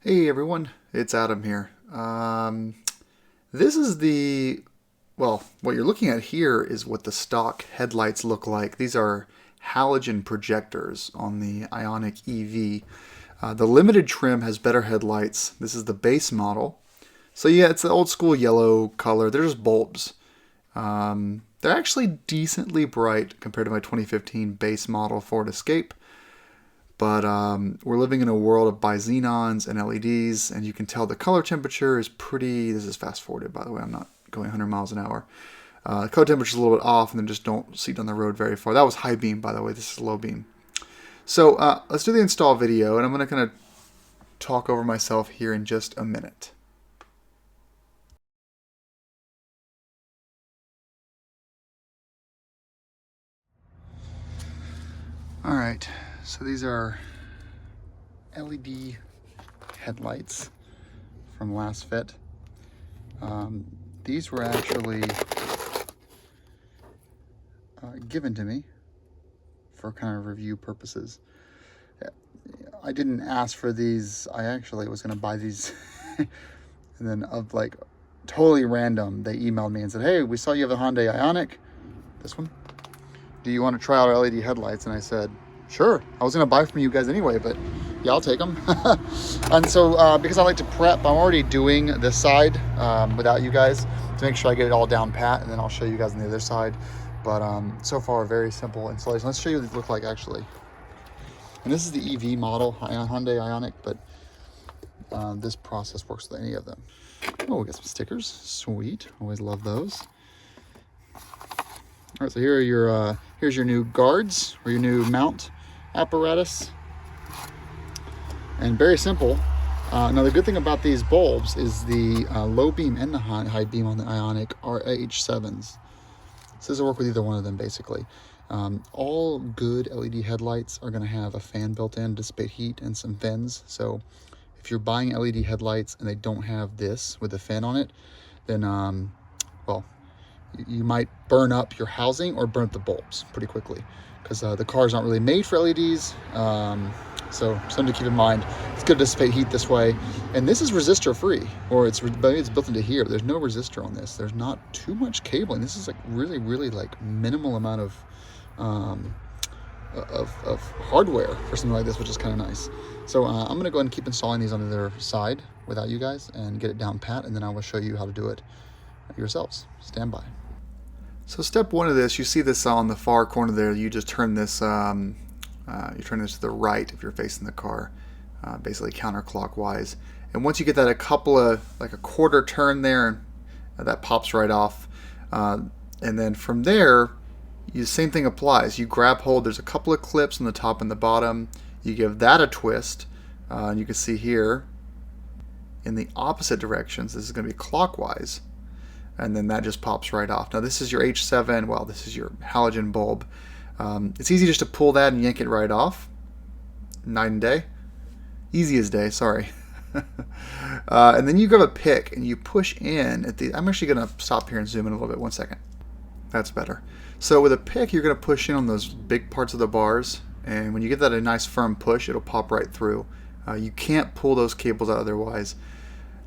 Hey everyone, it's Adam here. This is what you're looking at here is what the stock headlights look like. These are halogen projectors on the Ioniq EV. The limited trim has better headlights. This is the base model. So yeah, it's the old school yellow color. They're just bulbs. They're actually decently bright compared to my 2015 base model Ford Escape. But we're living in a world of bi-xenons and LEDs, and you can tell the color temperature is pretty. This is fast forwarded, by the way. I'm not going 100 miles an hour. The color temperature is a little bit off, and then just don't see down the road very far. That was high beam, by the way. This is low beam. So let's do the install video, and I'm going to kind of talk over myself here in just a minute. All right, so these are LED headlights from Lasfit. These were actually given to me for kind of review purposes. I didn't ask for these. I actually was going to buy these and then totally random, they emailed me and said, hey, we saw you have a Hyundai Ioniq, this one. Do you want to try out our LED headlights? And I said, sure. I was going to buy from you guys anyway, but yeah, I'll take them. And so because I like to prep, I'm already doing this side without you guys to make sure I get it all down pat, and then I'll show you guys on the other side. But so far, very simple installation. Let's show you what they look like actually. And this is the EV model, Hyundai Ioniq, but this process works with any of them. Oh, we got some stickers. Sweet. Always love those. All right, so here are your here's your new guards or your new mount apparatus, and very simple. Now the good thing about these bulbs is the low beam and the high beam on the Ioniq are H7s. So this will work with either one of them basically. All good LED headlights are going to have a fan built in to dissipate heat and some fins. So if you're buying LED headlights and they don't have this with a fan on it, then well, you might burn up your housing or burn up the bulbs pretty quickly, because the cars aren't really made for LEDs. So something to keep in mind. It's good to dissipate heat this way. And this is resistor free, or it's built into here. There's no resistor on this. There's not too much cabling. This is like really like minimal amount of hardware for something like this, which is kind of nice. So I'm going to go ahead and keep installing these on the other side without you guys and get it down pat, and then I will show you how to do it yourselves. Stand by. So step one of this, you see this on the far corner there. You just turn this, you turn this to the right if you're facing the car, basically counterclockwise. And once you get that like a quarter turn there, that pops right off. And then from there, same thing applies. You grab hold. There's a couple of clips on the top and the bottom. You give that a twist. And you can see here in the opposite directions, this is going to be clockwise. And then that just pops right off. Now this is your H7, well, this is your halogen bulb. It's easy just to pull that and yank it right off. Night and day. Easy as day, sorry. And then you grab a pick and you push in at the, I'm actually gonna stop here and zoom in a little bit, 1 second. That's better. So with a pick, you're gonna push in on those big parts of the bars, and when you get that a nice firm push, it'll pop right through. You can't pull those cables out otherwise.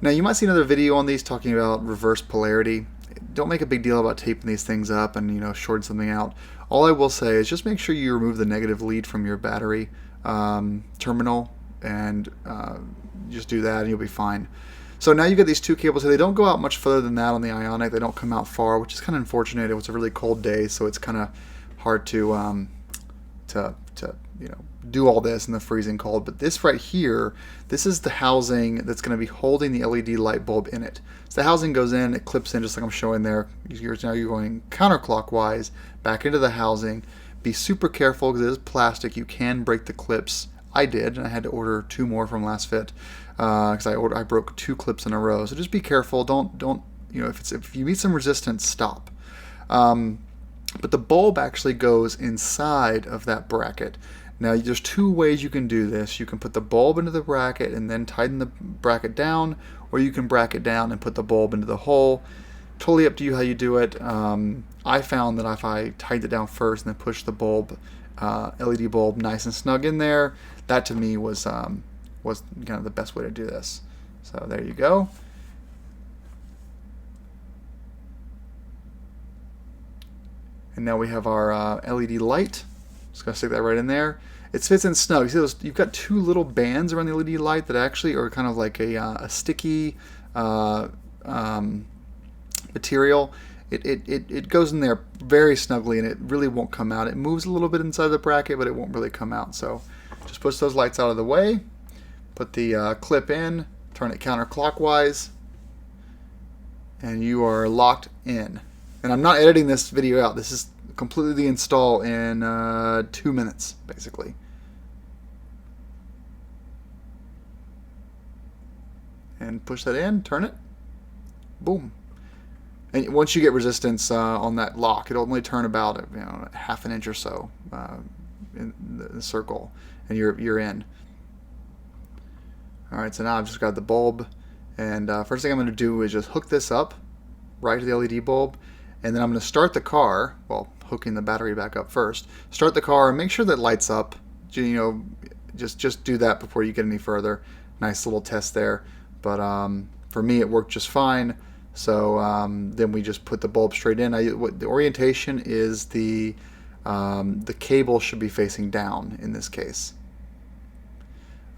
Now you might see another video on these talking about reverse polarity. Don't make a big deal about taping these things up and shorting something out. All I will say is just make sure you remove the negative lead from your battery terminal, and just do that and you'll be fine. So now you get these two cables here. They don't go out much further than that on the Ioniq. They don't come out far, which is kind of unfortunate. It was a really cold day, so it's kind of hard to do all this in the freezing cold. But this right here, this is the housing that's going to be holding the LED light bulb in it. So the housing goes in, it clips in just like I'm showing there. Now you're going counterclockwise back into the housing. Be super careful because it is plastic. You can break the clips. I did, and I had to order 2 more from Lasfit because I broke 2 clips in a row. So just be careful. Don't if you meet some resistance, stop. But the bulb actually goes inside of that bracket. Now there's 2 ways you can do this. You can put the bulb into the bracket and then tighten the bracket down, or you can bracket down and put the bulb into the hole. Totally up to you how you do it. I found that if I tightened it down first and then pushed the bulb, LED bulb nice and snug in there, that to me was was kind of the best way to do this. So there you go. And now we have our LED light. Just gonna stick that right in there. It fits in snug. You see those? You've got two little bands around the LED light that actually are kind of like a sticky material. It goes in there very snugly, and it really won't come out. It moves a little bit inside the bracket, but it won't really come out. So just push those lights out of the way. Put the clip in. Turn it counterclockwise, and you are locked in. And I'm not editing this video out. This is completely the install in 2 minutes, basically. And push that in, turn it, boom. And once you get resistance on that lock, it'll only turn about half an inch or so in the circle, and you're in. All right, so now I've just got the bulb, and first thing I'm going to do is just hook this up right to the LED bulb, and then I'm going to start the car, well, hooking the battery back up first. Start the car and make sure that lights up. Just do that before you get any further. Nice little test there, but for me it worked just fine. So then we just put the bulb straight in. The orientation is the cable should be facing down in this case.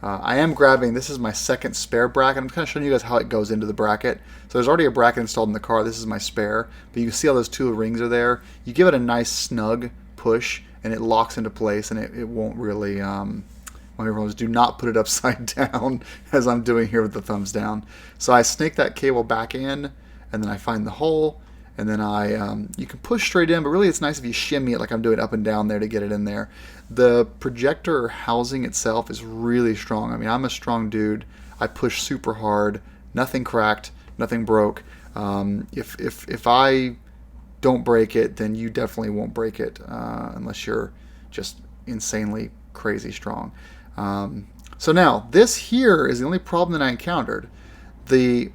I am grabbing, this is my second spare bracket. I'm kind of showing you guys how it goes into the bracket. So there's already a bracket installed in the car. This is my spare. But you can see how those two rings are there. You give it a nice snug push and it locks into place, and it won't really, do not put it upside down as I'm doing here with the thumbs down. So I snake that cable back in, and then I find the hole, and then you can push straight in, but really it's nice if you shimmy it like I'm doing up and down there to get it in there. The projector housing itself is really strong. I mean, I'm a strong dude. I push super hard. Nothing cracked. Nothing broke. If I don't break it, then you definitely won't break it unless you're just insanely crazy strong. So now, this here is the only problem that I encountered. You'll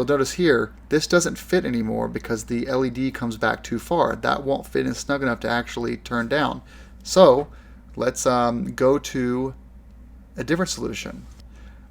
notice here, this doesn't fit anymore because the LED comes back too far. That won't fit in snug enough to actually turn down. So let's go to a different solution.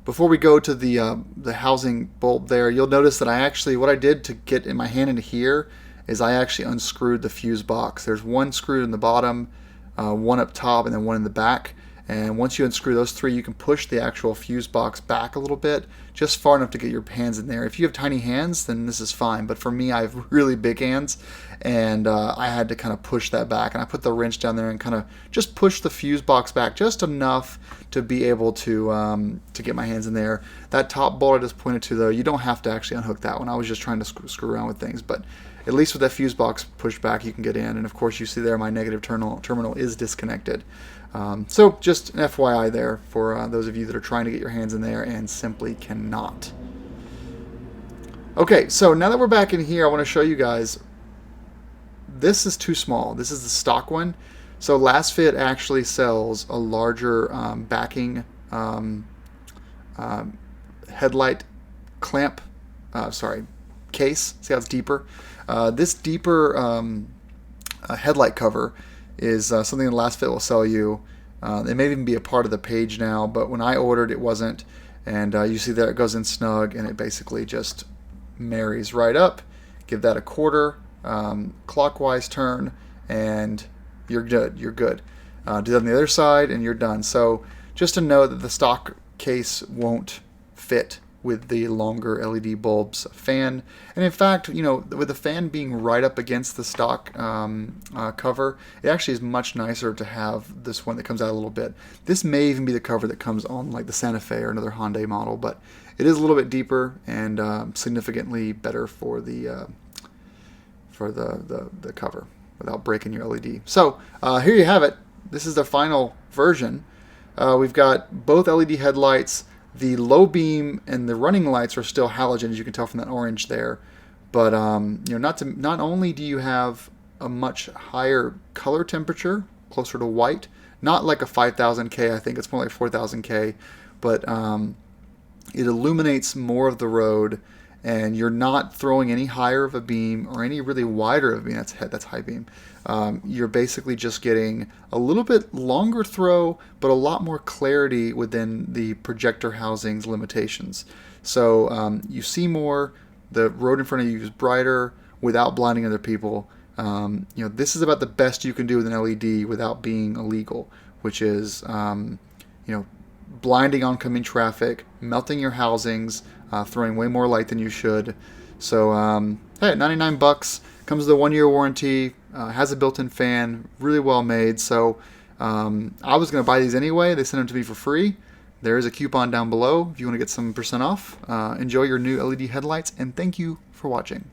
Before we go to the housing bulb there, you'll notice that what I did to get in my hand into here is I actually unscrewed the fuse box. There's one screwed in the bottom, one up top, and then one in the back. And once you unscrew those three, you can push the actual fuse box back a little bit, just far enough to get your hands in there. If you have tiny hands, then this is fine. But for me, I have really big hands, and I had to kind of push that back. And I put the wrench down there and kind of just push the fuse box back just enough to be able to get my hands in there. That top bolt I just pointed to, though, you don't have to actually unhook that one. I was just trying to screw around with things. But at least with that fuse box pushed back, you can get in. And of course, you see there my negative terminal is disconnected. So just an FYI there for those of you that are trying to get your hands in there and simply cannot. Okay, so now that we're back in here, I want to show you guys, this is too small. This is the stock one. So Lasfit actually sells a larger backing headlight clamp, case. See how it's deeper? This deeper headlight cover is something that Lasfit will sell you. It may even be a part of the page now, but when I ordered it wasn't. And you see there it goes in snug, and it basically just marries right up. Give that a quarter clockwise turn, and you're good. You're good. Do that on the other side, and you're done. So just to know that the stock case won't fit with the longer LED bulbs fan. And in fact, with the fan being right up against the stock cover, it actually is much nicer to have this one that comes out a little bit. This may even be the cover that comes on like the Santa Fe or another Hyundai model, but it is a little bit deeper and significantly better for the cover without breaking your LED. So here you have it. This is the final version. We've got both LED headlights. The low beam and the running lights are still halogen, as you can tell from that orange there. But not only do you have a much higher color temperature, closer to white, not like a 5000K, I think it's more like 4000K, but it illuminates more of the road, and you're not throwing any higher of a beam or any really wider of a beam, that's high beam. You're basically just getting a little bit longer throw, but a lot more clarity within the projector housing's limitations. So you see more, the road in front of you is brighter without blinding other people. This is about the best you can do with an LED without being illegal, which is, blinding oncoming traffic, melting your housings, throwing way more light than you should. So, hey, $99, comes with a 1-year warranty, has a built-in fan, really well made. So, I was going to buy these anyway. They sent them to me for free. There is a coupon down below if you want to get some % off. Enjoy your new LED headlights, and thank you for watching.